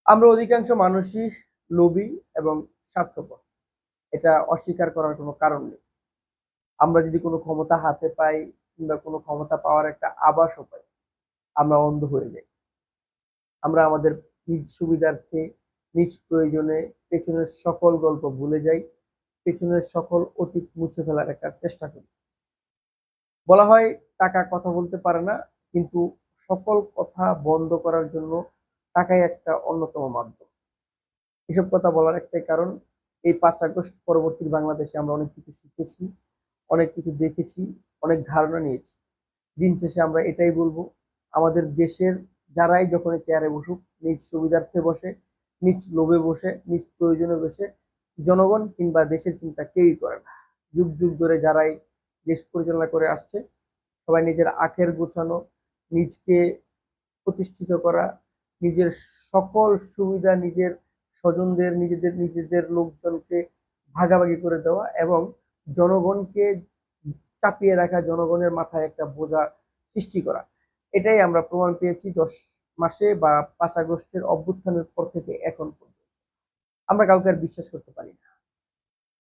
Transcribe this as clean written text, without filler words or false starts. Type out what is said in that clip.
আমরা অধিকাংশ মানুষই লোভী এবং স্বার্থপর। এটা অস্বীকার করার কোনো কারণ নেই। আমরা যদি কোনো ক্ষমতা হাতে পাই কিংবা কোনো ক্ষমতা পাওয়ার একটা আভাসও পাই, আমরা অন্ধ হয়ে যাই। আমরা আমাদের নিজ সুবিধার্থে, নিজ প্রয়োজনে পেছনের সকল গল্প ভুলে যাই, পেছনের সকল অতীত মুছে ফেলার একটা চেষ্টা করি। বলা হয় টাকা কথা বলতে পারে না, কিন্তু সকল কথা বন্ধ করার জন্য টাকাই একটা অন্যতম মাধ্যম। এসব কথা বলার একটাই কারণ, এই 5 আগস্ট পরবর্তী বাংলাদেশে আমরা অনেক কিছু শিখেছি, অনেক কিছু দেখেছি, অনেক ধারণা নিয়েছি। দিন শেষে আমরা এটাই বলবো, আমাদের দেশের যারাই যখন চেয়ারে বসুক, নিজ সুবিধার্থে বসে, নিজ লোভে বসে, নিজ প্রয়োজনে বসে, জনগণ কিংবা দেশের চিন্তা কেউই করে না। যুগ যুগ ধরে যারাই দেশ পরিচালনা করে আসছে, সবাই নিজের আখের গোছানো, নিজকে প্রতিষ্ঠিত করা, নিজের সকল সুবিধা নিজের স্বজনদের, নিজেদের নিজেদের লোকজনকে ভাগাভাগি করে দেওয়া এবং জনগণকে চাপিয়ে রাখা, জনগণের মাথায় একটা বোঝা সৃষ্টি করা। এটাই আমরা প্রমাণ পেয়েছি 10 মাসে বা 5 আগস্টের অভ্যুত্থানের পর থেকে এখন পর্যন্ত। আমরা কাউকে আর বিশ্বাস করতে পারি না।